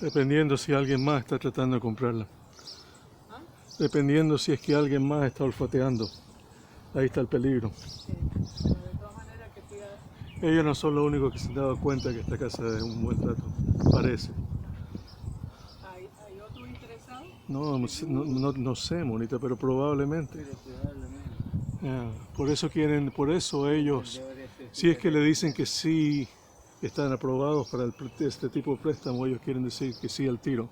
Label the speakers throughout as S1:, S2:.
S1: Dependiendo si alguien más está tratando de comprarla.
S2: ¿Ah?
S1: Dependiendo si es que alguien más está olfateando. Ahí está el peligro.
S2: Sí, pero de todas maneras que pidas,
S1: Ellos no son los únicos que se han dado cuenta que esta casa es un buen trato. Parece.
S2: ¿hay otro interesado?
S1: No, no sé, Monita, pero probablemente.
S3: Pero probablemente.
S1: Ya, por eso ellos,
S3: Vendedor ese
S1: si es
S3: súper
S1: que le dicen que
S3: recomendado.
S1: sí están aprobados para este tipo de préstamo, ellos quieren decir que sí al tiro.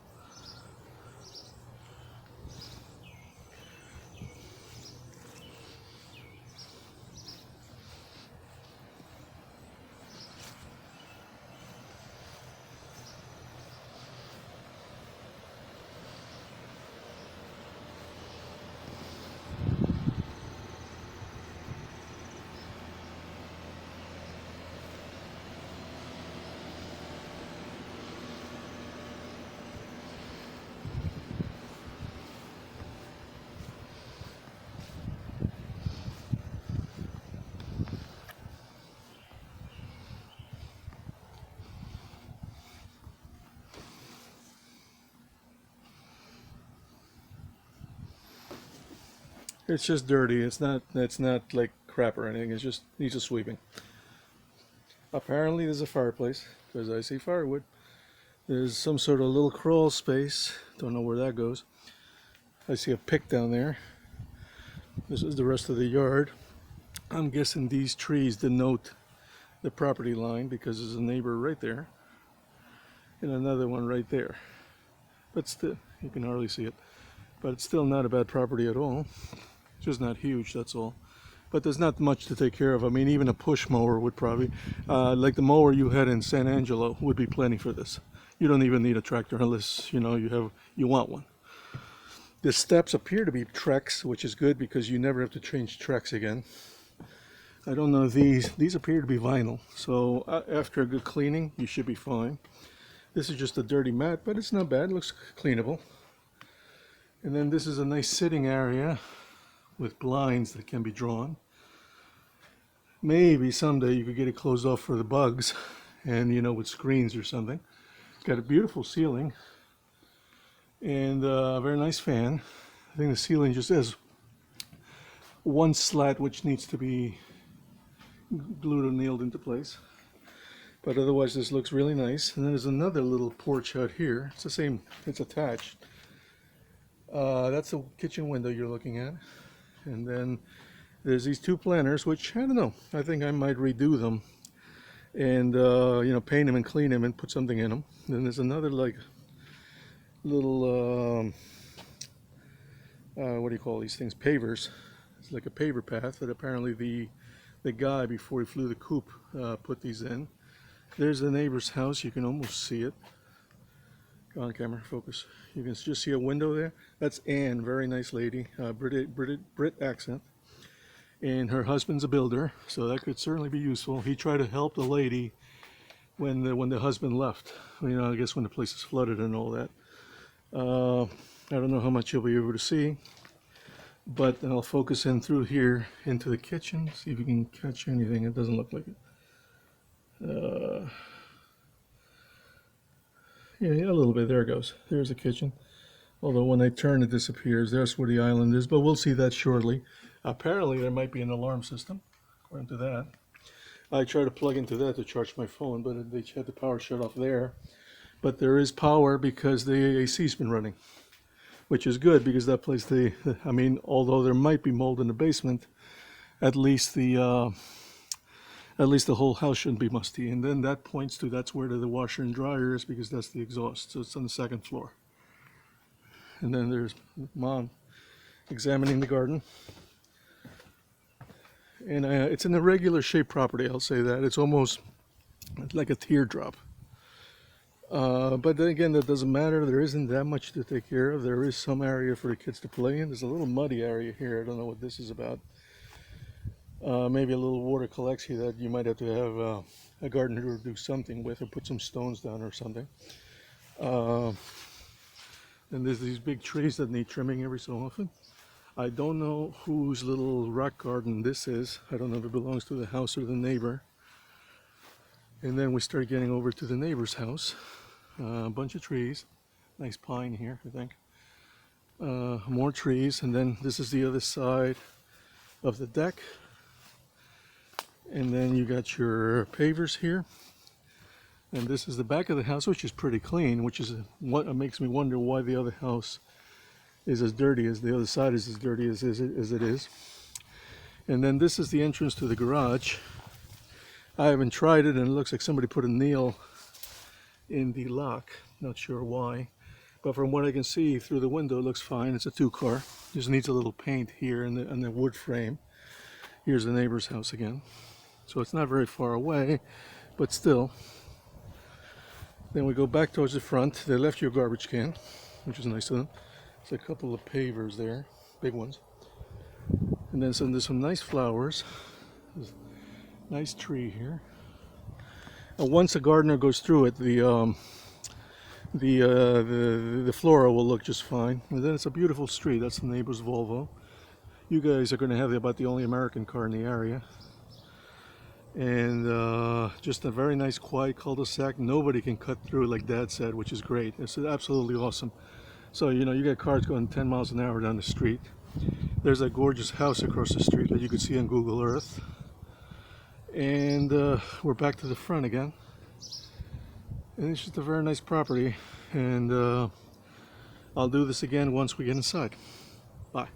S1: It's just dirty. It's not like crap or anything. It just needs a sweeping. Apparently there's a fireplace because I see firewood. There's some sort of little crawl space. Don't know where that goes. I see a pick down there. This is the rest of the yard. I'm guessing these trees denote the property line because there's a neighbor right there and another one right there. But still, you can hardly see it. But it's still not a bad property at all. It's just not huge, that's all. But there's not much to take care of. I mean, even a push mower would probably, like the mower you had in San Angelo, would be plenty for this. You don't even need a tractor unless you want one. The steps appear to be Trex, which is good because you never have to change Trex again. I don't know, these appear to be vinyl, so after a good cleaning you should be fine. This is just a dirty mat, but it's not bad. It looks cleanable. And then this is a nice sitting area with blinds that can be drawn. Maybe someday you could get it closed off for the bugs and with screens or something. It's got a beautiful ceiling and a very nice fan. I think the ceiling just has one slat which needs to be glued or nailed into place. But otherwise this looks really nice. And then there's another little porch out here. It's the same, it's attached. That's the kitchen window you're looking at. And then there's these two planters, which I don't know, I think I might redo them and paint them and clean them and put something in them. Then there's another like little what do you call these things, pavers. It's like a paver path that apparently the guy before he flew the coop put these in. There's the neighbor's house. You can almost see it. Go on, camera, focus. You can just see a window there. That's Anne, very nice lady, Brit accent. And her husband's a builder, so that could certainly be useful. He tried to help the lady when the husband left. I guess when the place is flooded and all that. I don't know how much you'll be able to see, but I'll focus in through here into the kitchen. See if you can catch anything. It doesn't look like it. Yeah, a little bit. There it goes. There's the kitchen. Although when I turn, it disappears. There's where the island is, but we'll see that shortly. Apparently, there might be an alarm system, according to that. I tried to plug into that to charge my phone, but they had the power shut off there. But there is power because the AC's been running, which is good because that place, although there might be mold in the basement, at least the whole house shouldn't be musty. And then that points to that's where the washer and dryer is because that's the exhaust. So it's on the second floor. And then there's Mom examining the garden. And it's an irregular shaped property, I'll say that. It's almost like a teardrop. But then again, that doesn't matter. There isn't that much to take care of. There is some area for the kids to play in. There's a little muddy area here. I don't know what this is about. Maybe a little water collects here that you might have to have a gardener do something with or put some stones down or something. And there's these big trees that need trimming every so often. I don't know whose little rock garden this is. I don't know if it belongs to the house or the neighbor. And then we start getting over to the neighbor's house. A bunch of trees. Nice pine here, I think. More trees, and then this is the other side of the deck. And then you got your pavers here. And this is the back of the house, which is pretty clean, which is what makes me wonder why the other house is as dirty as the other side is as dirty as it is. And then this is the entrance to the garage. I haven't tried it, and it looks like somebody put a nail in the lock. Not sure why, but from what I can see through the window, it looks fine. It's a 2-car. Just needs a little paint here in the wood frame. Here's the neighbor's house again. So it's not very far away, but still. Then we go back towards the front. They left you a garbage can, which is nice of them. There's a couple of pavers there, big ones. And then there's some nice flowers. There's a nice tree here. And once a gardener goes through it, the flora will look just fine. And then it's a beautiful street. That's the neighbor's Volvo. You guys are going to have about the only American car in the area. And just a very nice quiet cul-de-sac. Nobody can cut through, like Dad said, which is great. It's absolutely awesome. So you know, you got cars going 10 miles an hour down the street. There's a gorgeous house across the street that you can see on Google Earth. And we're back to the front again. And it's just a very nice property. And I'll do this again once we get inside. Bye.